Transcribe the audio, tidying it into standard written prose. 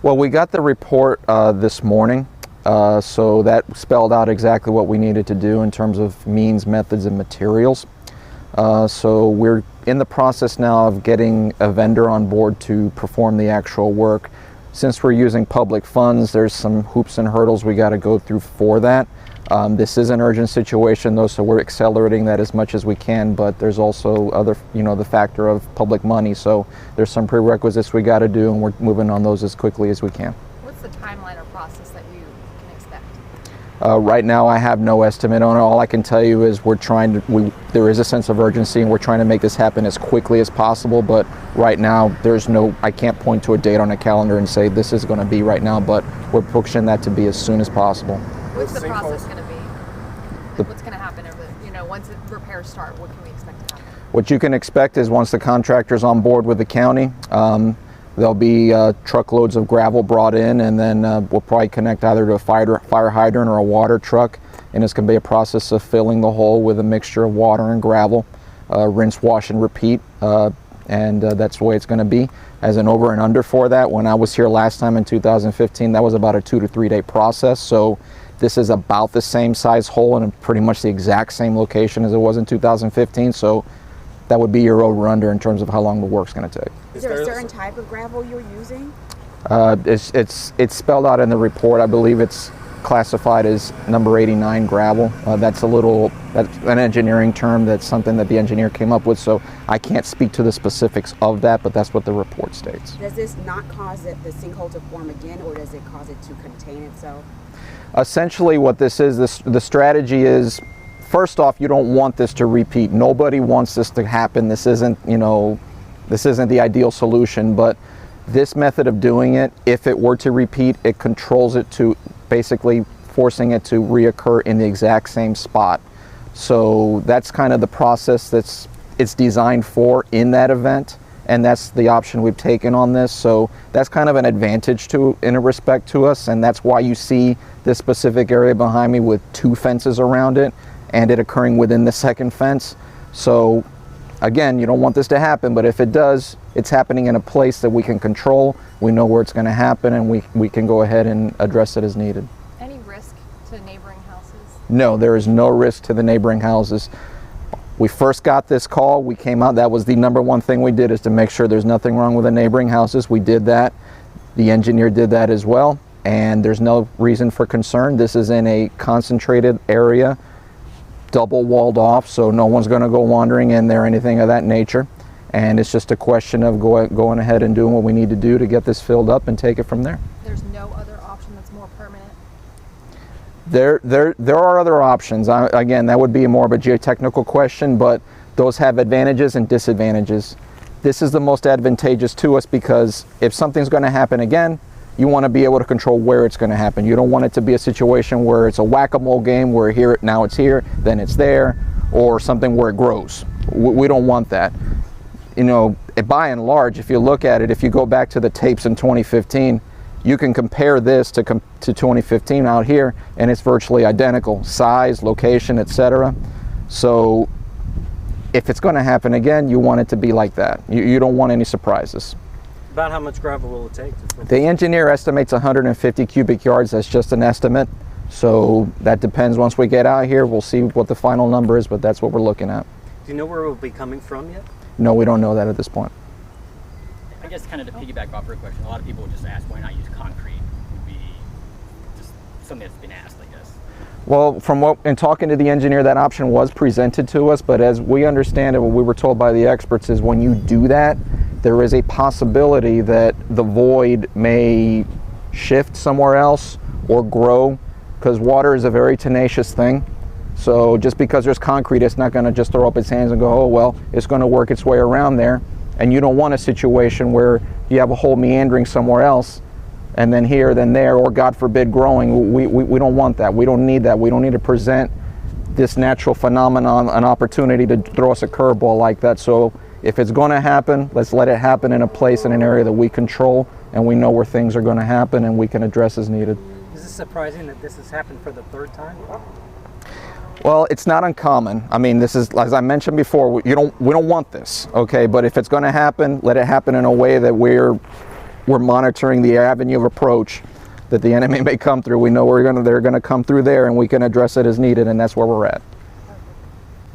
Well, we got the report this morning, so that spelled out exactly what we needed to do in terms of means, methods, and materials. So we're in the process now of getting a vendor on board to perform the actual work. Since we're using public funds, there's some hoops and hurdles we got to go through for that. This is an urgent situation though, so we're accelerating that as much as we can, but there's also other, the factor of public money, so there's some prerequisites we got to do, and we're moving on those as quickly as we can. What's the timeline or process that you can expect? Right now I have no estimate on it. All I can tell you is there is a sense of urgency, and we're trying to make this happen as quickly as possible, but right now I can't point to a date on a calendar and say this is going to be right now, but we're pushing that to be as soon as possible. What's the process going to be? What's going to happen once the repairs start? What can we expect to happen? What you can expect is once the contractor's on board with the county, there'll be truckloads of gravel brought in, and then we'll probably connect either to a fire hydrant or a water truck, and it's going to be a process of filling the hole with a mixture of water and gravel, rinse, wash, and repeat, and that's the way it's going to be. As an over and under for that, when I was here last time in 2015, that was about a 2 to 3 day process. So this is about the same size hole and pretty much the exact same location as it was in 2015. So that would be your over under in terms of how long the work's going to take. Is there a certain type of gravel you're using? It's spelled out in the report. I believe it's classified as number 89 gravel. That's an engineering term. That's something that the engineer came up with, so I can't speak to the specifics of that, but that's what the report states. Does this not cause the sinkhole to form again, or does it cause it to contain itself? Essentially what this is, the strategy is, first off, you don't want this to repeat. Nobody wants this to happen. This isn't the ideal solution, but this method of doing it, if it were to repeat, it controls it to basically forcing it to reoccur in the exact same spot. So that's kind of the process it's designed for in that event, and that's the option we've taken on this. So that's kind of an advantage in a respect to us, and that's why you see this specific area behind me with 2 fences around it and it occurring within the second fence. So again, you don't want this to happen, but if it does, it's happening in a place that we can control. We know where it's going to happen, and we can go ahead and address it as needed. Any risk to neighboring houses? No, there is no risk to the neighboring houses. We first got this call, we came out, that was the number one thing we did, is to make sure there's nothing wrong with the neighboring houses. We did that. The engineer did that as well, and there's no reason for concern. This is in a concentrated area, double walled off, so no one's going to go wandering in there, anything of that nature. And it's just a question of going ahead and doing what we need to do to get this filled up and take it from there. There's no other option that's more permanent? There are other options. Again, that would be more of a geotechnical question, but those have advantages and disadvantages. This is the most advantageous to us because if something's going to happen again, you want to be able to control where it's going to happen. You don't want it to be a situation where it's a whack-a-mole game where now it's here, then it's there, or something where it grows. We don't want that. By and large, if you look at it, if you go back to the tapes in 2015, you can compare this to 2015 out here, and it's virtually identical. Size, location, etc. So if it's going to happen again, you want it to be like that. You don't want any surprises. About how much gravel will it take? The engineer estimates 150 cubic yards. That's just an estimate. So that depends. Once we get out here, we'll see what the final number is, but that's what we're looking at. Do you know where it will be coming from yet? No, we don't know that at this point. I guess kind of to piggyback off your question, a lot of people would just ask why not use concrete would be just something that's been asked, I guess. Well, in talking to the engineer, that option was presented to us, but as we understand it, what we were told by the experts is when you do that, there is a possibility that the void may shift somewhere else or grow, because water is a very tenacious thing. So just because there's concrete, it's not going to just throw up its hands and go, oh, well, it's going to work its way around there. And you don't want a situation where you have a hole meandering somewhere else and then here, then there, or God forbid growing. We don't want that. We don't need that. We don't need to present this natural phenomenon an opportunity to throw us a curveball like that. So if it's going to happen, let's let it happen in a place, in an area that we control and we know where things are going to happen and we can address as needed. Is it surprising that this has happened for the 3rd time? Well, it's not uncommon. I mean, this is, as I mentioned before, we don't want this, okay? But if it's going to happen, let it happen in a way that we're we're monitoring the avenue of approach that the enemy may come through. We know they're going to come through there, and we can address it as needed, and that's where we're at.